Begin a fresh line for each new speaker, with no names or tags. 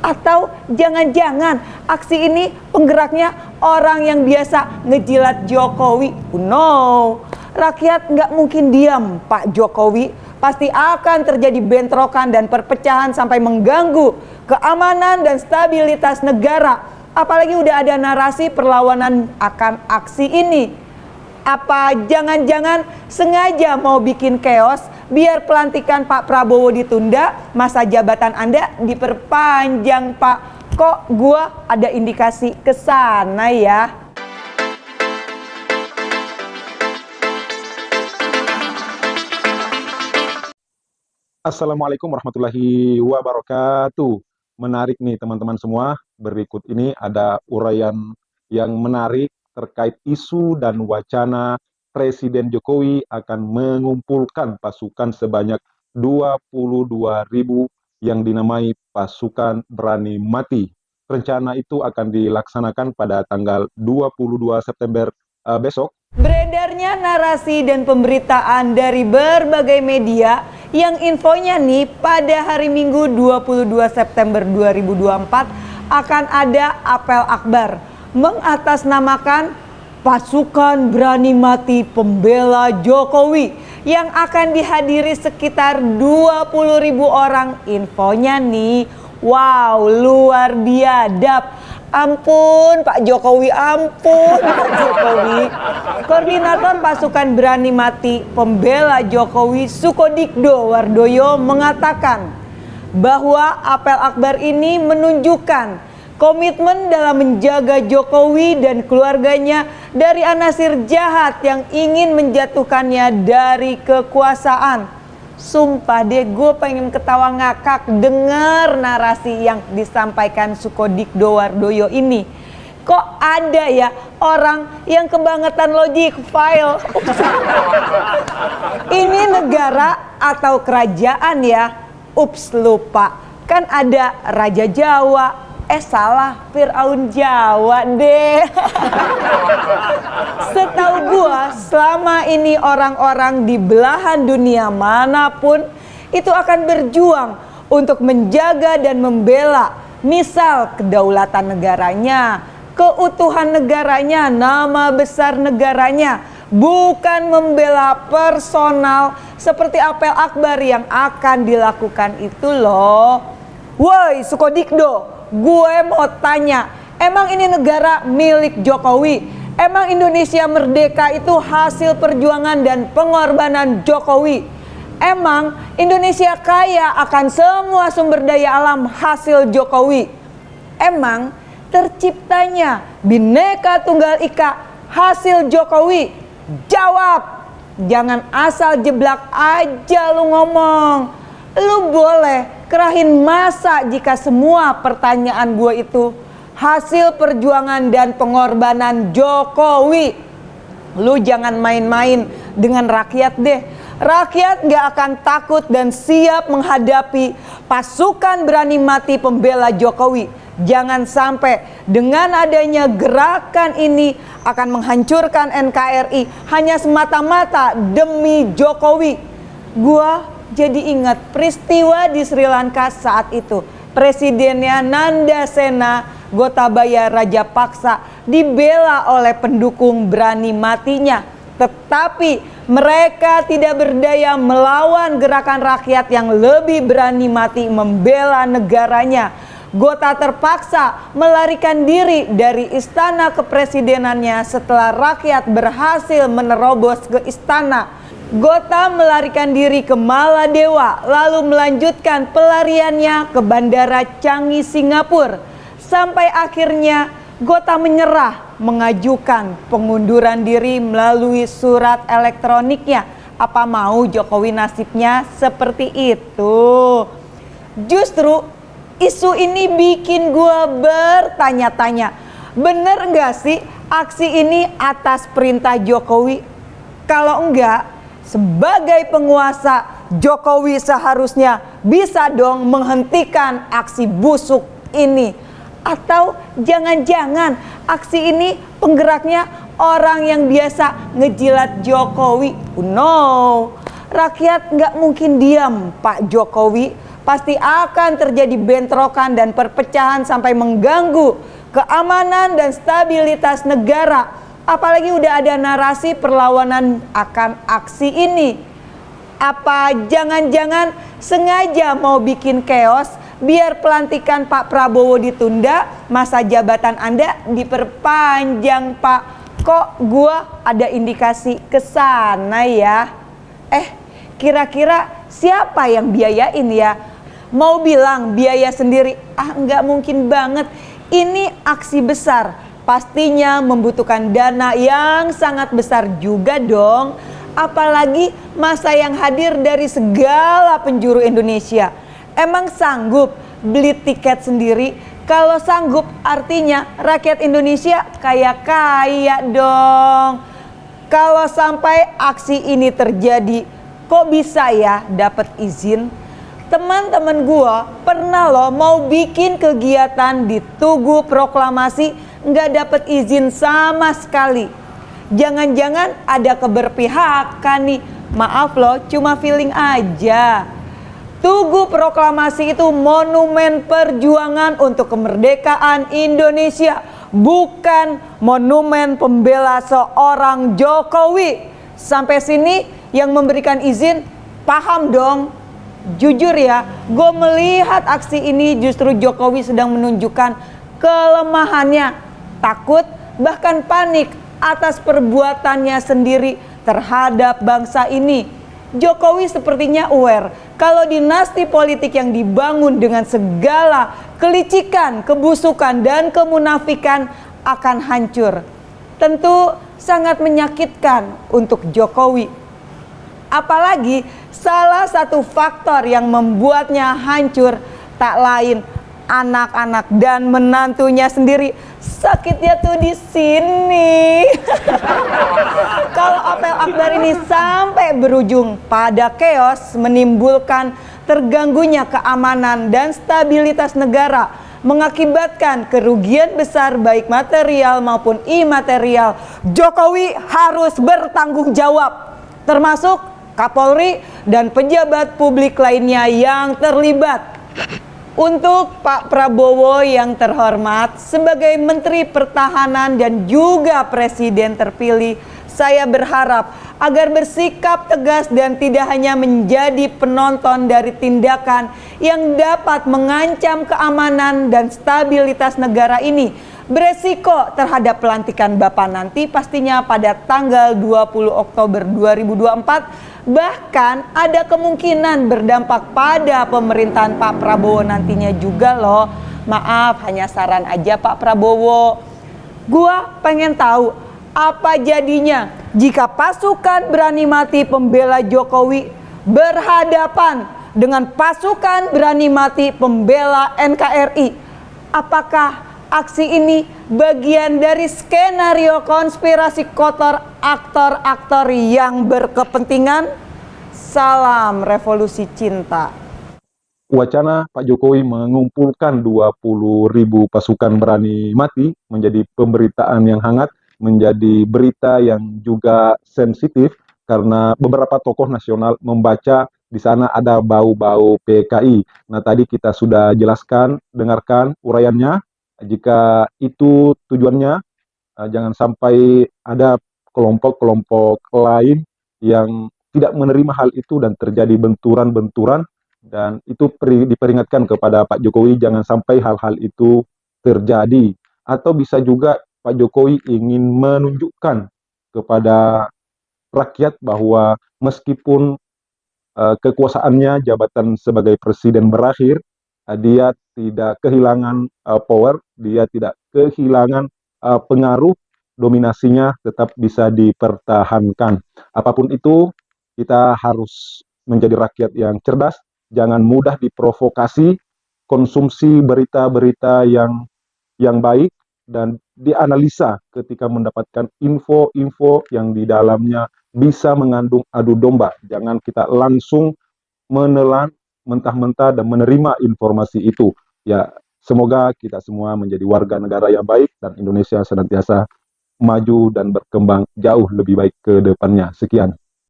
Atau jangan-jangan aksi ini penggeraknya orang yang biasa ngejilat Jokowi? No, rakyat nggak mungkin diam, Pak Jokowi. Pasti akan terjadi bentrokan dan perpecahan sampai mengganggu keamanan dan stabilitas negara. Apalagi udah ada narasi perlawanan akan aksi ini. Apa jangan-jangan sengaja mau bikin chaos biar pelantikan Pak Prabowo ditunda, masa jabatan Anda diperpanjang, Pak? Kok gua ada indikasi ke sana ya?
Assalamualaikum warahmatullahi wabarakatuh. Menarik nih teman-teman semua. Berikut ini ada uraian yang menarik terkait isu dan wacana Presiden Jokowi akan mengumpulkan pasukan sebanyak 22.000 yang dinamai pasukan berani mati. Rencana itu akan dilaksanakan pada tanggal 22 September besok.
Beredarnya narasi dan pemberitaan dari berbagai media yang infonya nih pada hari Minggu 22 September 2024 akan ada apel akbar mengatasnamakan pasukan berani mati pembela Jokowi yang akan dihadiri sekitar 20.000 orang. Infonya nih, wow, luar biadab. Ampun Pak Jokowi, ampun Pak Jokowi. Koordinator pasukan berani mati pembela Jokowi Sukodikdo Wardoyo mengatakan bahwa apel akbar ini menunjukkan komitmen dalam menjaga Jokowi dan keluarganya dari anasir jahat yang ingin menjatuhkannya dari kekuasaan. Sumpah deh, gue pengen ketawa ngakak denger narasi yang disampaikan Sukodikdo Wardoyo ini. Kok ada ya orang yang kebangetan logic file? Ini negara atau kerajaan ya? Ups, lupa. Kan ada Raja Jawa. Salah, Firaun Jawa deh. Setahu gua, selama ini orang-orang di belahan dunia manapun itu akan berjuang untuk menjaga dan membela misal kedaulatan negaranya, keutuhan negaranya, nama besar negaranya, bukan membela personal seperti apel akbar yang akan dilakukan itu loh. Woi Sukodikdo, gue mau tanya, emang ini negara milik Jokowi? Emang Indonesia merdeka itu hasil perjuangan dan pengorbanan Jokowi? Emang Indonesia kaya akan semua sumber daya alam hasil Jokowi? Emang terciptanya Bhinneka Tunggal Ika hasil Jokowi? Jawab! Jangan asal jeblak aja lu ngomong. Lu boleh kerahin masa jika semua pertanyaan gue itu hasil perjuangan dan pengorbanan Jokowi. Lu jangan main-main dengan rakyat deh. Rakyat gak akan takut dan siap menghadapi pasukan berani mati pembela Jokowi. Jangan sampai dengan adanya gerakan ini akan menghancurkan NKRI hanya semata-mata demi Jokowi. Gua jadi ingat peristiwa di Sri Lanka saat itu. Presidennya Nanda Sena Gotabaya Rajapaksa dibela oleh pendukung berani matinya. Tetapi mereka tidak berdaya melawan gerakan rakyat yang lebih berani mati membela negaranya. Gota terpaksa melarikan diri dari istana kepresidenannya setelah rakyat berhasil menerobos ke istana. Gota melarikan diri ke Maladewa, lalu melanjutkan pelariannya ke Bandara Changi, Singapura. Sampai akhirnya Gota menyerah, mengajukan pengunduran diri melalui surat elektroniknya. Apa mau Jokowi nasibnya seperti itu? Justru isu ini bikin gua bertanya-tanya. Bener nggak sih aksi ini atas perintah Jokowi? Kalau enggak, sebagai penguasa, Jokowi seharusnya bisa dong menghentikan aksi busuk ini. Atau jangan-jangan aksi ini penggeraknya orang yang biasa ngejilat Jokowi? No, rakyat nggak mungkin diam, Pak Jokowi. pasti akan terjadi bentrokan dan perpecahan sampai mengganggu keamanan dan stabilitas negara. Apalagi udah ada narasi perlawanan akan aksi ini. Apa jangan-jangan sengaja mau bikin chaos biar pelantikan Pak Prabowo ditunda, masa jabatan Anda diperpanjang, Pak? Kok gua ada indikasi ke sana ya? Kira-kira siapa yang biayain ya? Mau bilang biaya sendiri? Nggak mungkin banget. Ini aksi besar, pastinya membutuhkan dana yang sangat besar juga dong. Apalagi masa yang hadir dari segala penjuru Indonesia. Emang sanggup beli tiket sendiri? Kalau sanggup artinya rakyat Indonesia kaya-kaya dong. Kalau sampai aksi ini terjadi, kok bisa ya dapat izin? Teman-teman gua pernah loh mau bikin kegiatan di Tugu Proklamasi, nggak dapat izin sama sekali. Jangan-jangan ada keberpihakan nih. Maaf loh, cuma feeling aja. Tugu Proklamasi itu monumen perjuangan untuk kemerdekaan Indonesia, bukan monumen pembela seorang Jokowi. Sampai sini yang memberikan izin paham dong. Jujur ya, gue melihat aksi ini justru Jokowi sedang menunjukkan kelemahannya, takut bahkan panik atas perbuatannya sendiri terhadap bangsa ini. Jokowi sepertinya aware kalau dinasti politik yang dibangun dengan segala kelicikan, kebusukan, dan kemunafikan akan hancur. Tentu sangat menyakitkan untuk Jokowi. Apalagi salah satu faktor yang membuatnya hancur tak lain anak-anak dan menantunya sendiri. Sakitnya tuh di sini. Kalau apel akbar ini sampai berujung pada chaos, menimbulkan terganggunya keamanan dan stabilitas negara, mengakibatkan kerugian besar baik material maupun imaterial, Jokowi harus bertanggung jawab, termasuk Kapolri dan pejabat publik lainnya yang terlibat. Untuk Pak Prabowo yang terhormat sebagai Menteri Pertahanan dan juga Presiden terpilih, saya berharap agar bersikap tegas dan tidak hanya menjadi penonton dari tindakan yang dapat mengancam keamanan dan stabilitas negara ini. Beresiko terhadap pelantikan Bapak nanti pastinya pada tanggal 20 Oktober 2024, bahkan ada kemungkinan berdampak pada pemerintahan Pak Prabowo nantinya juga loh. Maaf, hanya saran aja Pak Prabowo. Gua pengen tahu apa jadinya jika pasukan berani mati pembela Jokowi berhadapan dengan pasukan berani mati pembela NKRI. Apakah aksi ini bagian dari skenario konspirasi kotor aktor-aktor yang berkepentingan? Salam revolusi cinta.
Wacana Pak Jokowi mengumpulkan 20.000 pasukan berani mati menjadi pemberitaan yang hangat, menjadi berita yang juga sensitif karena beberapa tokoh nasional membaca di sana ada bau-bau PKI. Nah, tadi kita sudah jelaskan, dengarkan uraiannya. Jika itu tujuannya, jangan sampai ada kelompok-kelompok lain yang tidak menerima hal itu dan terjadi benturan-benturan, dan itu diperingatkan kepada Pak Jokowi jangan sampai hal-hal itu terjadi. Atau bisa juga Pak Jokowi ingin menunjukkan kepada rakyat bahwa meskipun kekuasaannya, jabatan sebagai presiden berakhir, dia tidak kehilangan power, dia tidak kehilangan pengaruh, dominasinya tetap bisa dipertahankan. Apapun itu, kita harus menjadi rakyat yang cerdas, jangan mudah diprovokasi, konsumsi berita-berita yang baik, dan dianalisa ketika mendapatkan info-info yang di dalamnya bisa mengandung adu domba. Jangan kita langsung menelan mentah-mentah dan menerima informasi itu. Ya, semoga kita semua menjadi warga negara yang baik dan Indonesia senantiasa maju dan berkembang jauh lebih baik ke depannya. Sekian.